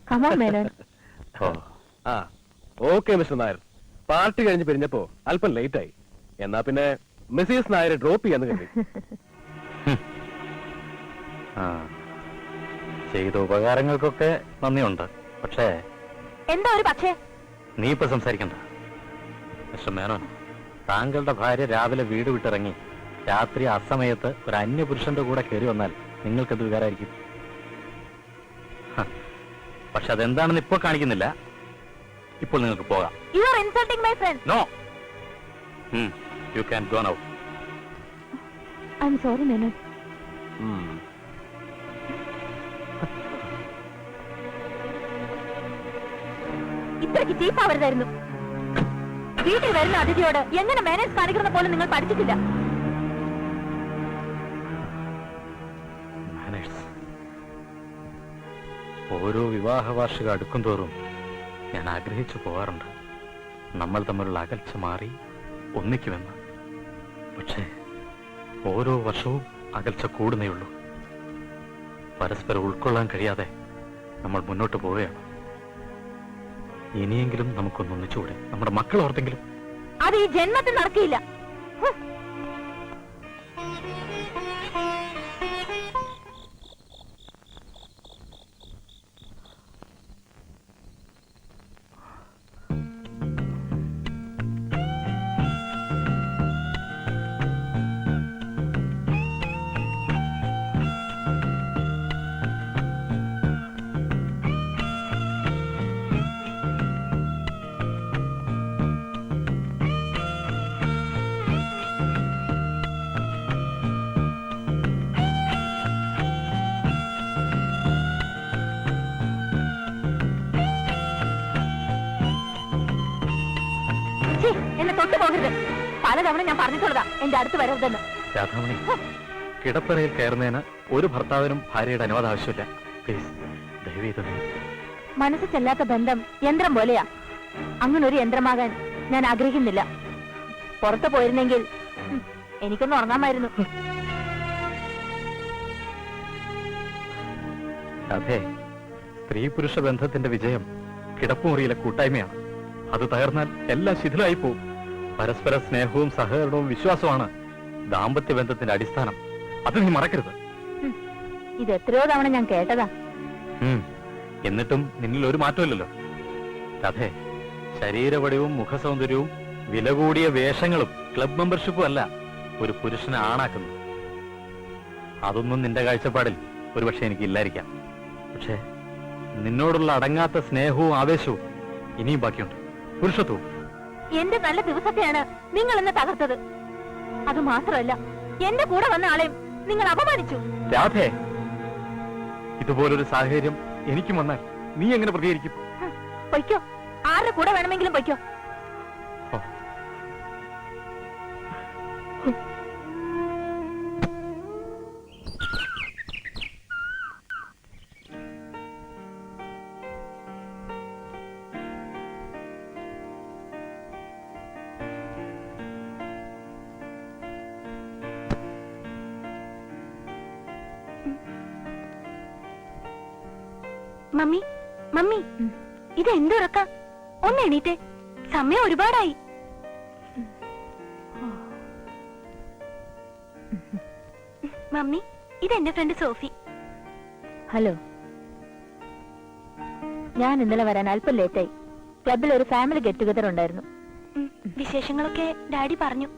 Come on Menon. ആ okay mister Nair. Party കഴിഞ്ഞ് പിരിഞ്ഞപ്പോ അല്പം ലേറ്റ് ആയി. എന്നാ പിന്നെ മിസ്സിസ് നായരെ ഡ്രോപ്പ് ചെയ്യാന്ന് കരുതി. ചെയ്ത ഉപകാരങ്ങൾക്കൊക്കെ നന്ദിയുണ്ട്. പക്ഷേ എന്താ ഒരു പക്ഷേ? നീ ഇപ്പൊ സംസാരിക്കണ്ട. മിസ്റ്റർ മേനോൻ, താങ്കളുടെ ഭാര്യ രാവിലെ വീട് വിട്ടിറങ്ങി രാത്രി അസമയത്ത് ഒരു അന്യപുരുഷന്റെ കൂടെ കയറി വന്നാൽ നിങ്ങൾക്കത് വികാരമായിരിക്കും. പക്ഷെ അതെന്താണെന്ന് ഇപ്പോൾ കാണിക്കുന്നില്ല. ഇപ്പോൾ നിങ്ങൾക്ക് പോകാം. You are insulting my friend. No. You can go now. I'm sorry Menon. ഇത്രയ്ക്ക് ചീപ്പാവരുതായിരുന്നു. വീട്ടിൽ വരുന്ന അതിഥിയോട് എങ്ങനെ മാനേജ് കാണിക്കുന്ന പോലെ നിങ്ങൾ പഠിച്ചിട്ടില്ല. ഓരോ വിവാഹ വാർഷികം അടുക്കും തോറും ഞാൻ ആഗ്രഹിച്ചു പോകാറുണ്ട് നമ്മൾ തമ്മിലുള്ള അകൽച്ച മാറി ഒന്നിക്കുമെന്ന്. പക്ഷേ ഓരോ വർഷവും അകൽച്ച കൂടുന്നേയുള്ളൂ. പരസ്പരം ഉൾക്കൊള്ളാൻ കഴിയാതെ നമ്മൾ മുന്നോട്ട് പോവുകയാണ്. ഇനിയെങ്കിലും നമുക്കൊന്നൊന്നിച്ചുകൂടെ? നമ്മുടെ മക്കൾ ഓർത്തെങ്കിലും. അത് ഈ ജന്മത്തിൽ നടക്കില്ല. എന്നെ തൊട്ടു പോകരുത്. പലതവണ ഞാൻ പറഞ്ഞിട്ടുള്ളതാ എന്റെ അടുത്ത് വരരുതെന്ന്. രാധാമണി, കിടപ്പറയിൽ കയറുന്നതിന് ഒരു ഭർത്താവിനും ഭാര്യയുടെ അനുവാദം ആവശ്യമില്ല. പ്ലീസ്, ദയവേത്. മനസ്സ് ചെല്ലാത്ത ബന്ധം യന്ത്രം പോലെയാ. അങ്ങനൊരു യന്ത്രമാകാൻ ഞാൻ ആഗ്രഹിക്കുന്നില്ല. പുറത്തു പോയിരുന്നെങ്കിൽ എനിക്കൊന്ന് ഉറങ്ങാമായിരുന്നു. അതെ, സ്ത്രീ പുരുഷ ബന്ധത്തിന്റെ വിജയം കിടപ്പുമുറിയിലെ കൂട്ടായ്മയാണ്. അത് തകർന്നാൽ എല്ലാം ശിഥിലായി പോവും. പരസ്പര സ്നേഹവും സഹകരണവും വിശ്വാസവുമാണ് ദാമ്പത്യ ബന്ധത്തിന്റെ അടിസ്ഥാനം. അത് നീ മറക്കരുത്. ഇത് എത്രയോ തവണ ഞാൻ കേട്ടതാ. എന്നിട്ടും നിന്നിൽ ഒരു മാറ്റമില്ലല്ലോ. അതെ, ശരീരവടിവും മുഖസൗന്ദര്യവും വില കൂടിയ വേഷങ്ങളും ക്ലബ് മെമ്പർഷിപ്പും അല്ല ഒരു പുരുഷനെ ആണാക്കുന്നു. അതൊന്നും നിന്റെ കാഴ്ചപ്പാടിൽ ഒരുപക്ഷെ എനിക്കില്ലായിരിക്കാം. പക്ഷേ നിന്നോടുള്ള അടങ്ങാത്ത സ്നേഹവും ആവേശവും ഇനിയും ബാക്കിയുണ്ട്. പുരുഷത്വവും. എന്റെ നല്ല ദിവസത്തെയാണ് നിങ്ങൾ എന്നെ തകർത്തത്. അത് മാത്രമല്ല, എന്റെ കൂടെ വന്ന ആളെയും നിങ്ങൾ അപമാനിച്ചു. രാധേ, ഇതുപോലൊരു സാഹചര്യം എനിക്കും വന്നാൽ നീ എങ്ങനെ പ്രതികരിക്കും? പൊയ്ക്കോ, ആരുടെ കൂടെ വേണമെങ്കിലും പൊയ്ക്കോ. മമ്മി, മമ്മി, ഇത് എന്തുറക്ക? ഒന്ന് എണീറ്റേ, സമയം ഒരുപാടായി. മമ്മി, ഇതെന്റെ ഫ്രണ്ട് സോഫി. ഹലോ. ഞാൻ ഇന്നലെ വരാൻ അല്പം ലേറ്റായി. ക്ലബിൽ ഒരു ഫാമിലി ഗെറ്റ് ടുഗദർ ഉണ്ടായിരുന്നു. വിശേഷങ്ങളൊക്കെ ഡാഡി പറഞ്ഞു.